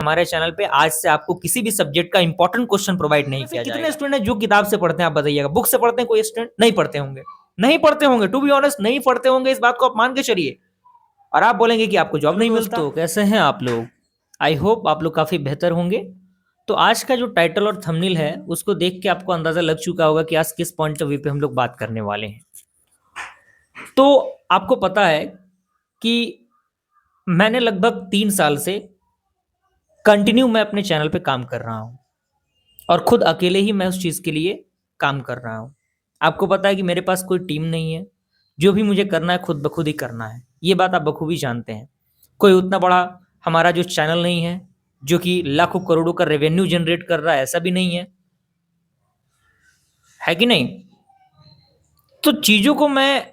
हमारे चैनल पे आज से आपको किसी भी सब्जेक्ट का इंपॉर्टेंट क्वेश्चन प्रोवाइड नहीं किया जाएगा। कितने स्टूडेंट हैं जो किताब से पढ़ते हैं, आप बताइएगा। बुक से पढ़ते हैं कोई स्टूडेंट? नहीं पढ़ते होंगे, नहीं पढ़ते होंगे, टू बी ऑनेस्ट नहीं पढ़ते होंगे, इस बात को आप मान के चलिए। और आप बोलेंगे कि आपको जॉब नहीं मिलता। तो कैसे हैं आप लोग? आई होप आप लोग काफी बेहतर होंगे। तो आज का जो टाइटल और थंबनेल है उसको देख के आपको अंदाजा लग चुका होगा कि आज किस पॉइंट ऑफ व्यू पे हम लोग बात करने वाले हैं। तो आपको पता है कि मैंने लगभग 3 साल से कंटिन्यू मैं अपने चैनल पे काम कर रहा हूं और खुद अकेले ही मैं उस चीज के लिए काम कर रहा हूं। आपको पता है कि मेरे पास कोई टीम नहीं है, जो भी मुझे करना है खुद ब खुद ही करना है। ये बात आप बखूबी जानते हैं। कोई उतना बड़ा हमारा जो चैनल नहीं है जो कि लाखों करोड़ों का रेवेन्यू जनरेट कर रहा है, ऐसा भी नहीं है कि नहीं? तो चीजों को मैं,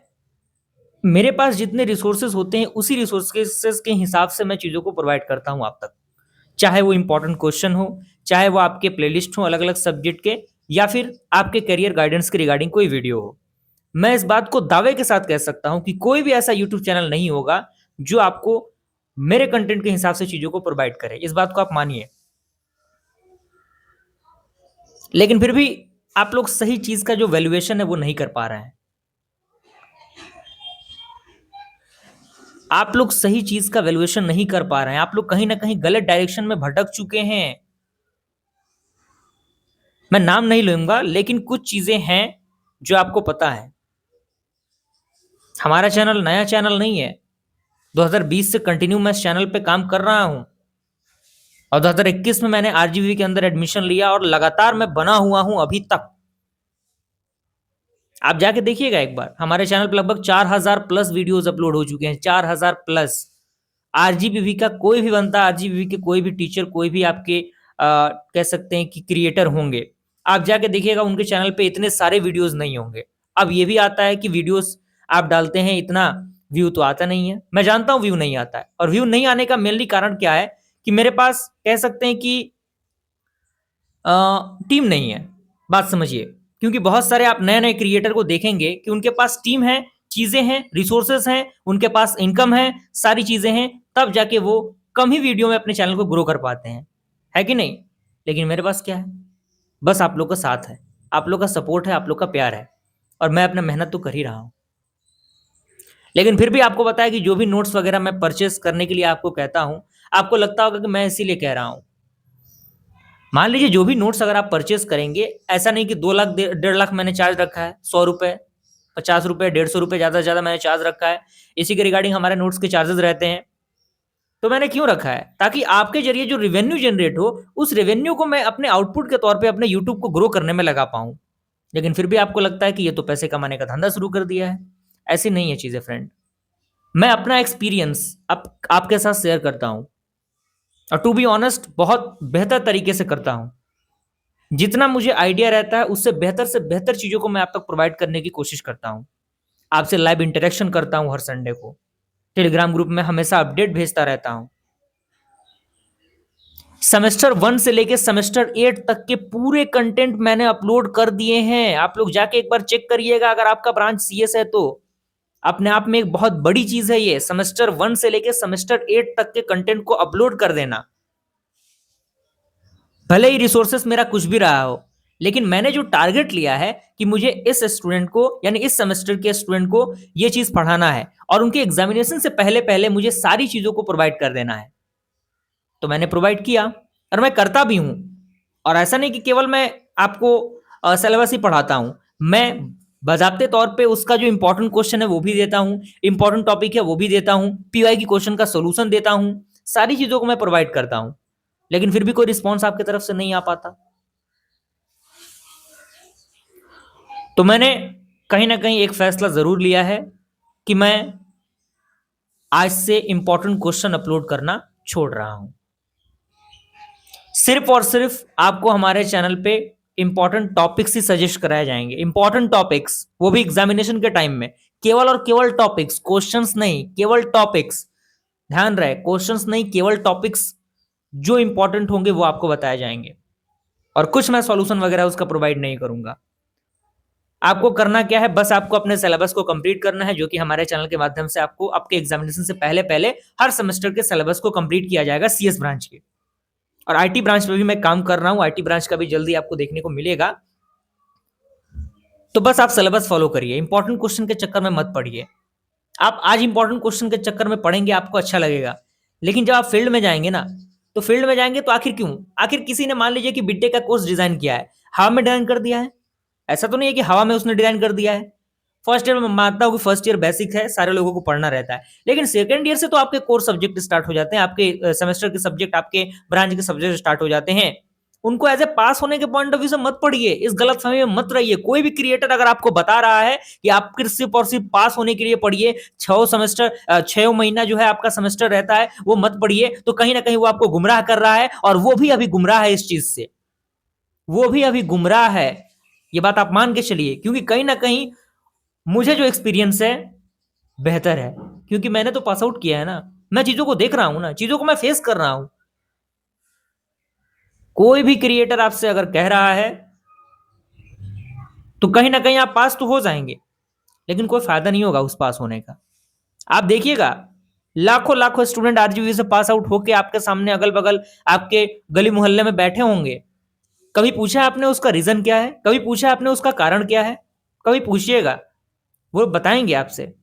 मेरे पास जितने रिसोर्सेज होते हैं उसी रिसोर्सेज के हिसाब से मैं चीजों को प्रोवाइड करता हूं आप तक। चाहे वो इंपॉर्टेंट क्वेश्चन हो, चाहे वो आपके प्लेलिस्ट हो अलग अलग सब्जेक्ट के, या फिर आपके करियर गाइडेंस के रिगार्डिंग कोई वीडियो हो। मैं इस बात को दावे के साथ कह सकता हूं कि कोई भी ऐसा यूट्यूब चैनल नहीं होगा जो आपको मेरे कंटेंट के हिसाब से चीजों को प्रोवाइड करे। इस बात को आप मानिए। लेकिन फिर भी आप लोग सही चीज का जो वैल्यूएशन है वो नहीं कर पा रहे हैं। आप लोग सही चीज का वैल्यूएशन नहीं कर पा रहे हैं। आप लोग कहीं ना कहीं गलत डायरेक्शन में भटक चुके हैं। मैं नाम नहीं लूंगा, लेकिन कुछ चीजें हैं जो आपको पता है। हमारा चैनल नया चैनल नहीं है। 2020 से कंटिन्यू मैं इस चैनल पे काम कर रहा हूं और 2021 में मैंने आरजीवी के अंदर एडमिशन लिया और लगातार मैं बना हुआ हूं अभी तक। आप जाके देखिएगा एक बार, हमारे चैनल पे लगभग 4000 प्लस वीडियोस अपलोड हो चुके हैं। 4000 प्लस। आरजीबीवी का कोई भी बनता, आरजीबीवी के कोई भी टीचर, कोई भी आपके कह सकते हैं कि क्रिएटर होंगे, आप जाके देखिएगा उनके चैनल पे इतने सारे वीडियोस नहीं होंगे। अब ये भी आता है कि वीडियोस आप डालते हैं, इतना व्यू तो आता नहीं है। मैं जानता हूं व्यू नहीं आता है, और व्यू नहीं आने का मेनली कारण क्या है कि मेरे पास कह सकते हैं कि टीम नहीं है। बात समझिए। क्योंकि बहुत सारे आप नए नए क्रिएटर को देखेंगे कि उनके पास टीम है, चीजें हैं, रिसोर्सेस हैं, उनके पास इनकम है, सारी चीजें हैं, तब जाके वो कम ही वीडियो में अपने चैनल को ग्रो कर पाते हैं, है कि नहीं? लेकिन मेरे पास क्या है? बस आप लोग का साथ है, आप लोग का सपोर्ट है, आप लोग का प्यार है, और मैं अपना मेहनत तो कर ही रहा हूं। लेकिन फिर भी आपको पता है कि जो भी नोट्स वगैरह मैं परचेस करने के लिए आपको कहता हूं, आपको लगता होगा कि मैं इसीलिए कह रहा हूं। मान लीजिए जो भी नोट्स अगर आप परचेस करेंगे, ऐसा नहीं कि 2 लाख 1.5 लाख मैंने चार्ज रखा है। 100 रुपए, 50 रुपए, 150 रुपए ज्यादा से ज्यादा मैंने चार्ज रखा है। इसी के रिगार्डिंग हमारे नोट्स के चार्जेस रहते हैं। तो मैंने क्यों रखा है? ताकि आपके जरिए जो रेवेन्यू जनरेट हो, उस रेवेन्यू को मैं अपने आउटपुट के तौर पे अपने यूट्यूब को ग्रो करने में लगा पाऊं। लेकिन फिर भी आपको लगता है कि ये तो पैसे कमाने का धंधा शुरू कर दिया है। ऐसी नहीं है चीजें फ्रेंड। मैं अपना एक्सपीरियंस आपके साथ शेयर करता हूं, और टू बी ऑनेस्ट बहुत बेहतर तरीके से करता हूं। जितना मुझे आइडिया रहता है उससे बेहतर चीजों को मैं आप तक प्रोवाइड करने की कोशिश करता हूं। आपसे लाइव इंटरेक्शन करता हूं हर संडे को। टेलीग्राम ग्रुप में हमेशा अपडेट भेजता रहता हूं। सेमेस्टर 1 से लेके सेमेस्टर 8 तक के पूरे कंटेंट मैंने अपलोड कर दिए हैं। आप लोग जाके एक बार चेक करिएगा, अगर आपका ब्रांच सीएस है तो। अपने आप में एक बहुत बड़ी चीज है ये, सेमेस्टर 1 से लेके सेमेस्टर 8 तक के कंटेंट को अपलोड कर देना। भले ही रिसोर्सेस मेरा कुछ भी रहा हो, लेकिन मैंने जो टारगेट लिया है कि मुझे इस स्टूडेंट को, यानी इस सेमेस्टर के स्टूडेंट को ये चीज पढ़ाना है, और उनके एग्जामिनेशन से पहले पहले मुझे सारी चीजों को प्रोवाइड कर देना है, तो मैंने प्रोवाइड किया और मैं करता भी हूं। और ऐसा नहीं कि केवल मैं आपको सिलेबस ही पढ़ाता हूं, मैं बाजाप्ते तौर पे उसका जो इंपॉर्टेंट क्वेश्चन है वो भी देता हूं, इंपॉर्टेंट टॉपिक है वो भी देता हूं, पीवाई की क्वेश्चन का सोल्यूशन देता हूं, सारी चीजों को मैं प्रोवाइड करता हूं। लेकिन फिर भी कोई रिस्पॉन्स आपकी तरफ से नहीं आ पाता। तो मैंने कहीं ना कहीं एक फैसला जरूर लिया है कि मैं आज से इंपॉर्टेंट क्वेश्चन अपलोड करना छोड़ रहा हूं। सिर्फ और सिर्फ आपको हमारे चैनल पे इंपॉर्टेंट टॉपिक्स ही सजेस्ट कराए जाएंगे। इंपॉर्टेंट टॉपिक्स, वो भी एग्जामिनेशन के टाइम में। केवल और केवल टॉपिक्स, क्वेश्चंस नहीं, केवल टॉपिक्स। ध्यान रहे, क्वेश्चंस नहीं, केवल टॉपिक्स जो इंपॉर्टेंट होंगे वो आपको बताए जाएंगे, और कुछ मैं सॉल्यूशन वगैरह उसका प्रोवाइड नहीं करूंगा। आपको करना क्या है? बस आपको अपने सिलेबस को कंप्लीट करना है, जो कि हमारे चैनल के माध्यम से आपको आपके एग्जामिनेशन से पहले पहले हर सेमेस्टर के सिलेबस को कंप्लीट किया जाएगा सीएस ब्रांच के। और आईटी ब्रांच पे भी मैं काम कर रहा हूं, आईटी ब्रांच का भी जल्दी आपको देखने को मिलेगा। तो बस आप सिलेबस फॉलो करिए, इंपॉर्टेंट क्वेश्चन के चक्कर में मत पड़िए। आप आज इंपॉर्टेंट क्वेश्चन के चक्कर में पढ़ेंगे, आपको अच्छा लगेगा, लेकिन जब आप फील्ड में जाएंगे ना, तो फील्ड में जाएंगे तो आखिर क्यों, आखिर किसी ने मान लीजिए कि बीटेक का कोर्स डिजाइन किया है, हवा में डिजाइन कर दिया है, ऐसा तो नहीं है कि हवा में उसने डिजाइन कर दिया है। फर्स्ट ईयर में मानता हूं कि फर्स्ट ईयर बेसिक है, सारे लोगों को पढ़ना रहता है, लेकिन सेकंड ईयर से तो आपके कोर्स सब्जेक्ट स्टार्ट हो जाते हैं, आपके सेमेस्टर के सब्जेक्ट, आपके ब्रांच के सब्जेक्ट स्टार्ट हो जाते हैं। उनको एज ए पास होने के पॉइंट ऑफ व्यू से मत पढ़िए, इस गलत फहमी में मत रहिए। कोई भी क्रिएटर अगर आपको बता रहा है कि आप सिर्फ और सिर्फ पास होने के लिए पढ़िए, 6 महीना जो है आपका सेमेस्टर रहता है वो मत पढ़िए, तो कहीं ना कहीं वो आपको गुमराह कर रहा है, और वो भी अभी गुमराह है इस चीज से, वो भी अभी गुमराह है। ये बात आप मान के चलिए, क्योंकि कहीं ना कहीं मुझे जो एक्सपीरियंस है बेहतर है, क्योंकि मैंने तो पास आउट किया है ना, मैं चीजों को देख रहा हूं ना, चीजों को मैं फेस कर रहा हूं। कोई भी क्रिएटर आपसे अगर कह रहा है तो कहीं ना कहीं आप पास तो हो जाएंगे, लेकिन कोई फायदा नहीं होगा उस पास होने का। आप देखिएगा, लाखों लाखों स्टूडेंट आरजीवी से पास आउट होके आपके सामने अगल बगल आपके गली मोहल्ले में बैठे होंगे। कभी पूछा आपने उसका रीजन क्या है, कभी पूछा आपने उसका कारण क्या है, कभी पूछिएगा, वो बताएंगे आपसे,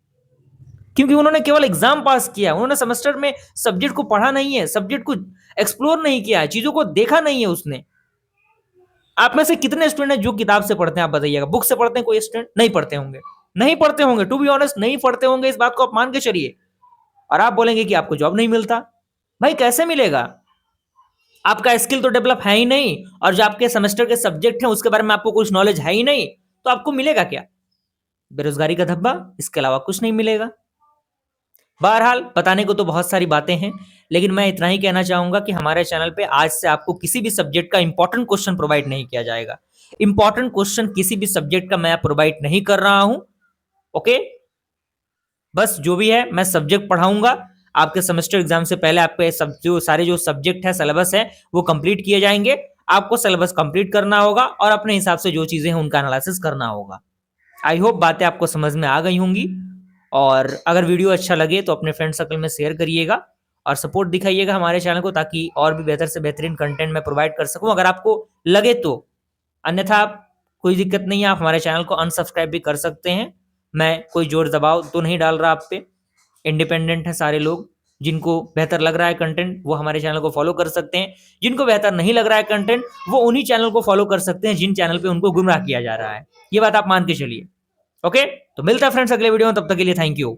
क्योंकि उन्होंने केवल एग्जाम पास किया, उन्होंने सेमेस्टर में सब्जेक्ट को पढ़ा नहीं है, सब्जेक्ट को एक्सप्लोर नहीं किया है, चीजों को देखा नहीं है उसने। आप में से कितने स्टूडेंट हैं जो किताब से पढ़ते हैं, आप बताइएगा। बुक से पढ़ते हैं कोई स्टूडेंट? नहीं पढ़ते होंगे, नहीं पढ़ते होंगे, टू बी ऑनेस्ट नहीं पढ़ते होंगे, इस बात को आप मान के चलिए। और आप बोलेंगे कि आपको जॉब नहीं मिलता, भाई कैसे मिलेगा? आपका स्किल तो डेवलप है ही नहीं, और जो आपके सेमेस्टर के सब्जेक्ट हैं उसके बारे में आपको कुछ नॉलेज है ही नहीं, तो आपको मिलेगा क्या? बेरोजगारी का धब्बा, इसके अलावा कुछ नहीं मिलेगा। बहरहाल बताने को तो बहुत सारी बातें हैं, लेकिन मैं इतना ही कहना चाहूंगा कि हमारे चैनल पे आज से आपको किसी भी सब्जेक्ट का इंपॉर्टेंट क्वेश्चन प्रोवाइड नहीं किया जाएगा। इंपॉर्टेंट क्वेश्चन किसी भी सब्जेक्ट का मैं प्रोवाइड नहीं कर रहा हूं। ओके, बस जो भी है मैं सब्जेक्ट पढ़ाऊंगा। आपके सेमेस्टर एग्जाम से पहले आपके सारे जो सब्जेक्ट है, सिलेबस है, वो कंप्लीट किए जाएंगे। आपको सिलेबस कंप्लीट करना होगा और अपने हिसाब से जो चीजें हैं उनका एनालिसिस करना होगा। आई होप बातें आपको समझ में आ गई होंगी, और अगर वीडियो अच्छा लगे तो अपने फ्रेंड सर्कल में शेयर करिएगा और सपोर्ट दिखाइएगा हमारे चैनल को, ताकि और भी बेहतर से बेहतरीन कंटेंट मैं प्रोवाइड कर सकूं अगर आपको लगे तो। अन्यथा कोई दिक्कत नहीं है, आप हमारे चैनल को अनसब्सक्राइब भी कर सकते हैं। मैं कोई जोर दबाव तो नहीं डाल रहा आप पे, इंडिपेंडेंट है सारे लोग। जिनको बेहतर लग रहा है कंटेंट वो हमारे चैनल को फॉलो कर सकते हैं, जिनको बेहतर नहीं लग रहा है कंटेंट वो उन्हीं चैनल को फॉलो कर सकते हैं जिन चैनल पे उनको गुमराह किया जा रहा है। ये बात आप मान के चलिए। ओके, तो मिलता है फ्रेंड्स अगले वीडियो में, तब तक के लिए थैंक यू।